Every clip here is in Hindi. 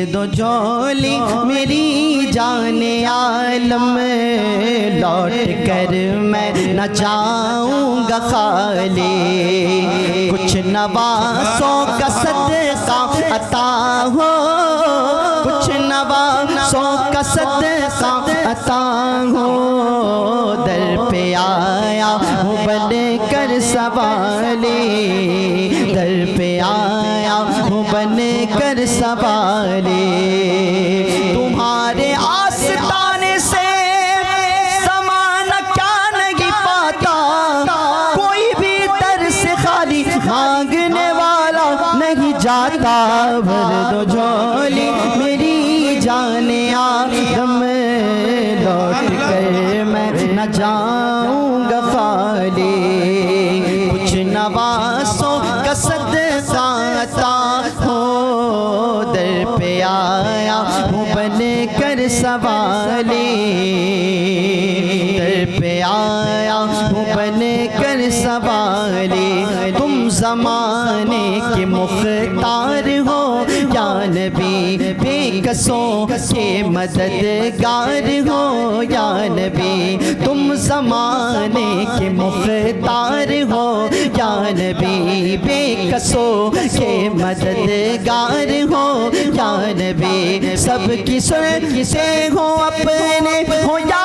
दो झोली मेरी जाने आलम, लौट कर मैं न जाऊंगा खाली। कुछ नवासों का सदका अता हो, कुछ नवासों का सदका अता हो। दर पे आया हूँ बन कर सवाली, दर पे आया हूँ बन कर सवाली। तुम्हारे आस्ताने से समाना क्या नहीं पाता, कोई भी दर से खाली मांगने वाला नहीं जाता। भर दो झोली मेरी जाने आदम, लौट कर मैं न जाऊंगा खाली। कुछ नवासों का सदका अता हो, दर पे आया हूँ बन कर सवाली, दर पे आया हूँ बन कर सवाली। तुम ज़माने के मुख्तार हो या नबी, बेकसों के मददगार हो या नबी। तुम ज़माने के मुख्तार हो या नबी, बेकसों के मददगार हो या नबी। सबकी सुन से हो अपने हो या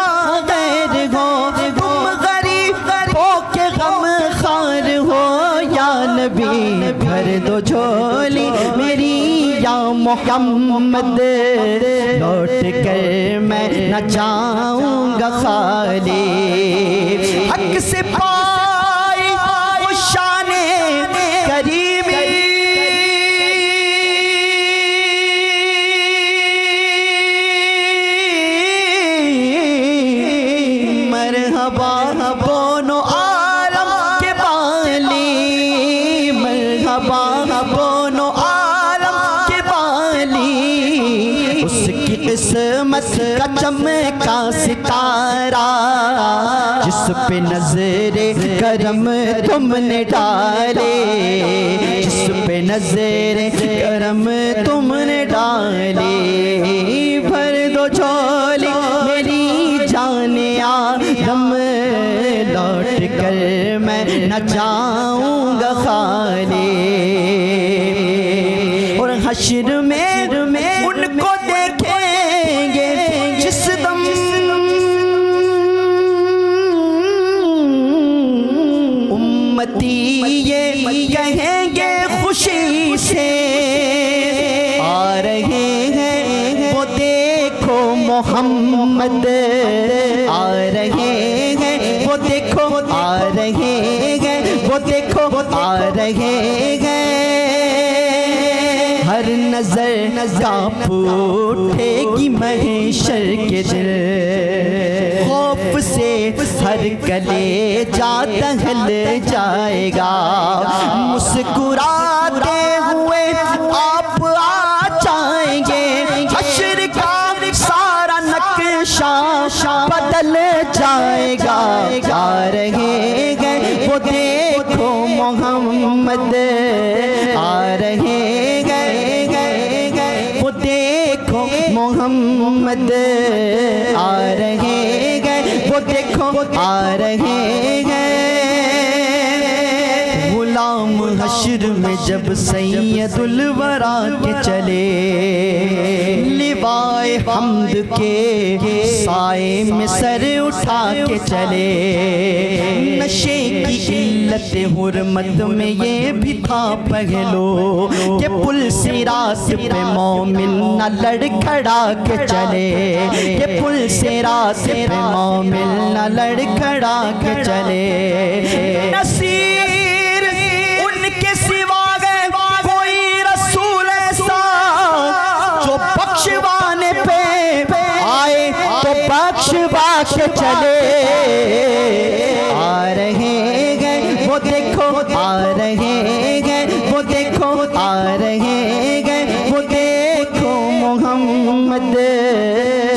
गैर हो, तुम गरीब हो के गम खार हो या नबी। भर दो झोली मेरी या मोहम्मद, लौट कर मैं न जाऊंगा खाली। हक से पाई वो शाने करीमी, मरहबा दोनों आलम के बाली, मरहबा दोनों आलम के बाली। उसकी किस्मत का चमका सितारा, जिस पे नजरे करम तुमने डाले, जिस पे नजरे करम तुमने डाले। भर दो झोली मेरी जाने आदम, लौट कर मैं न जाऊंगा खाली। और हश्र में उनको देखेंगे जिस दम, उम्मती ये कहेंगे खुशी से, आ रहे हैं वो देखो मोहम्मद, आ रहे हैं वो देखो, आ रहे हैं वो देखो, आ रहे हैं। हर नजर कांप उठेगी महशर के दिल, खौफ से हर कलेजा दहल जाएगा। मुस्कुराते हुए आप आ जाएंगे, हश्र का सारा नक्शा बदल जाएगा। आ रहे हैं वो देखो मोहम्मद, आ रहे हैं वो देखो मोहम्मद, आ रहे हैं वो देखो, आ रहे हैं। गुलाम हश्र में जब सैयदुल वरा के चले, लिवाए हम्द के साए में सर उठा के चले। नशे की इल्लत हुर्मत में ये भी था पहलो, कि पुल सिरात पे मोमिन न लड़खड़ा के चले, कि पुल सिरात पे मोमिन न लड़खड़ा के चले। नसीर उनके सिवा गए कोई रसूल ऐसा, जो बख्शवाने पे आए तो बख्शवा के चले। आ रहे हैं वो देखो, आ रहे हैं वो देखो, आ रहे हैं वो देखो मोहम्मद,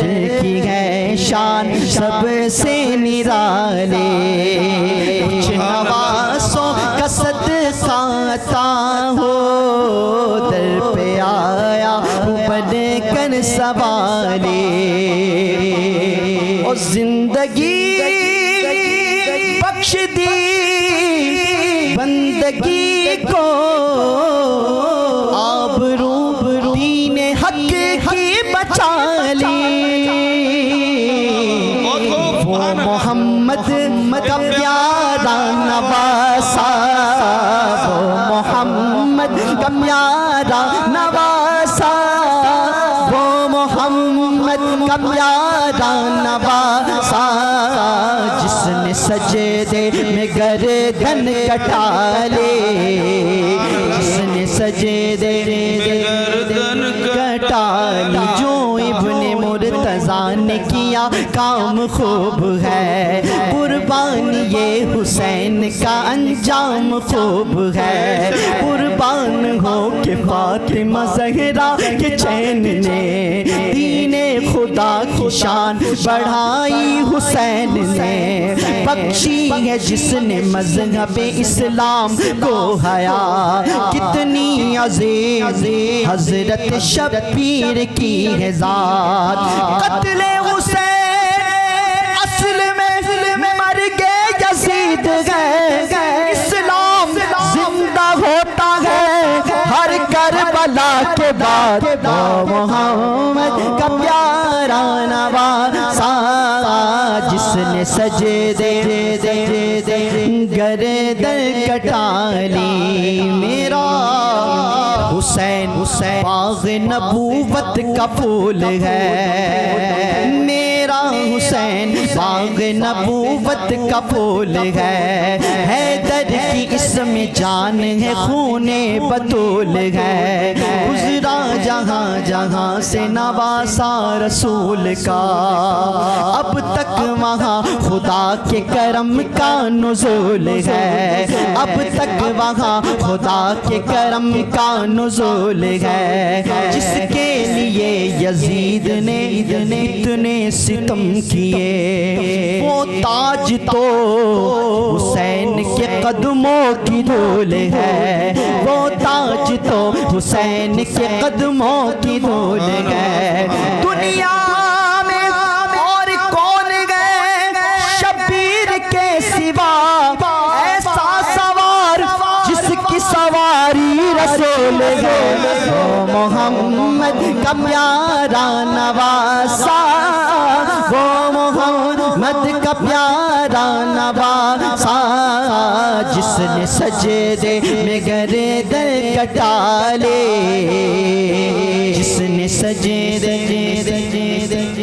जिनकी है शान सबसे निराले। कुछ नवासों का सदका अता हो, दर पे आया बन प्यारा नवासा, वो मोहम्मद का प्यारा नवासा, जिसने सजदे में गर्दन कटा ले, जिसने सजदे में गर्दन कटा ली। जो इब्ने मुर्तज़ा ने किया काम खूब है, कुर्बानी ये हुसैन का अंजाम खूब है। कुर्बान हो के फातिमा ज़हरा के चैन ने, दीने खुदा की शान बढ़ाई हुसैन ने। बख्शी है जिसने मज़हब इस्लाम को हया, कितनी अज़ीज़ हज़रत शब्बीर की है ज़ात। कत्ले हुसैन असल में मर गए यज़ीद गए, इस्लाम जिंदा होता है हर करबला के बाद। मोहम्मद का प्यारा नवासा, जिसने सजदे गर्दन कटा ली। मेरा हुसैन बाग़ नबूवत का फूल है, मेरा हुसैन बाग़ नबूवत का फूल है। हैदर की इसमें जान है, खूने बतूल है। गुज़रा जहाँ जहाँ से नवासा रसूल का, अब तक वहाँ खुदा के करम का नुज़ूल है। अब तक वहाँ खुदा के करम का नुज़ूल है। जिसके लिए यज़ीद ने इतने सितम किए, वो ताज तो हुसैन के कदमों की धूल है। वो ताज तो हुसैन के कदमों की धूल है। दुनिया में और कौन गए शब्बीर के सिवा, ऐसा सवार जिसकी सवारी रसूल है। ओ मोहम्मद का प्यारा नवासा, वो मोहम्मद का प्यारा नवासा, जिसने सजदे में गर्दन कटा ले, जिसने सजदे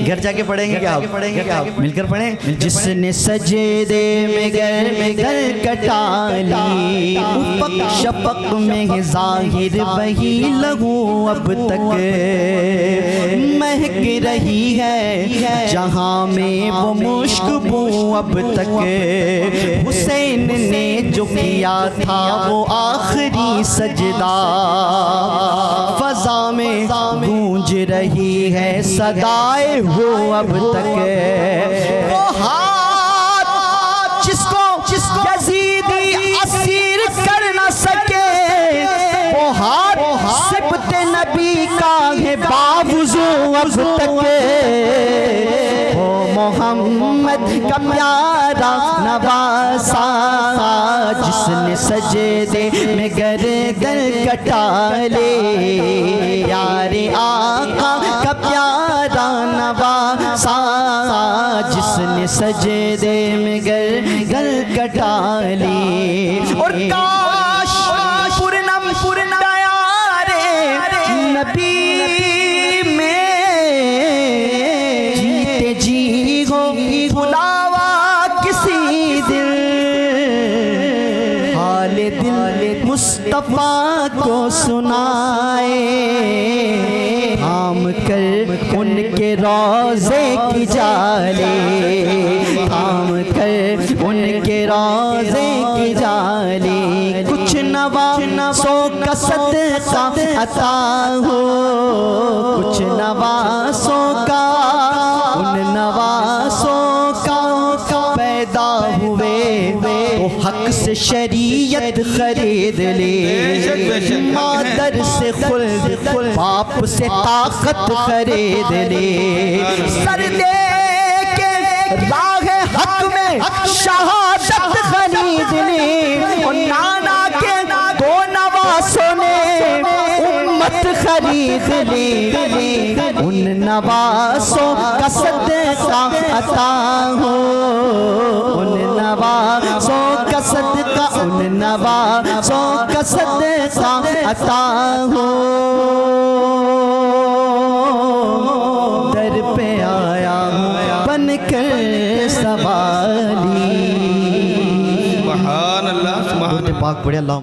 घर जाके पढ़ेंगे क्या? पढ़ेंगे क्या? मिलकर पढ़ें। जिसने सजदे में घर कटा ली, उफ़क़ शफ़क़ में ज़ाहिर वही लहू अब तक महक रही है, जहाँ में वो मुश्क बू अब तक। हुसैन ने जो किया था वो आखिरी सजदा, फ़ज़ा में गूंज रही है सदाए हो अब तक। वो हाथ जिसको यज़ीदी असीर कर न सके, वो हाथ सिबते नबी का है बावजू अब तक। वो मोहम्मद का प्यारा नवासा, जिसने सजदे में गर्दन कटा ले, प्यारे आका का प्यारा नवासा, जिसने सजदे में गर्दन कटा ली। और काश पूर्णम दयारे नबी में जीते जी हो बुलावा किसी दिल, हाल दिल मुस्तफा को सुनाए, थाम कर उनके रोज़े की जाले, थाम कर उनके रोज़े की जाले। कुछ नवासों का सदका अता हो, कुछ नवासों का, उन नवासों का पैदा हुए तो हक से शरीयत खरीद ले। मादर से खुल्द, बाप से ताकत खरीद ले। सर दे के राह हक में शहादत खरीद ले। और नाना के दो नवासों ने उम्मत खरीद ली। उन नवासों का सदका अता हो, उन नवासों का सदका, उन नवासों का सदका अता हो, दर पे आया हूँ बनकर सवाली। सुभान अल्लाह, सुभान अल्लाह। पाक पढ़े अल्लाह।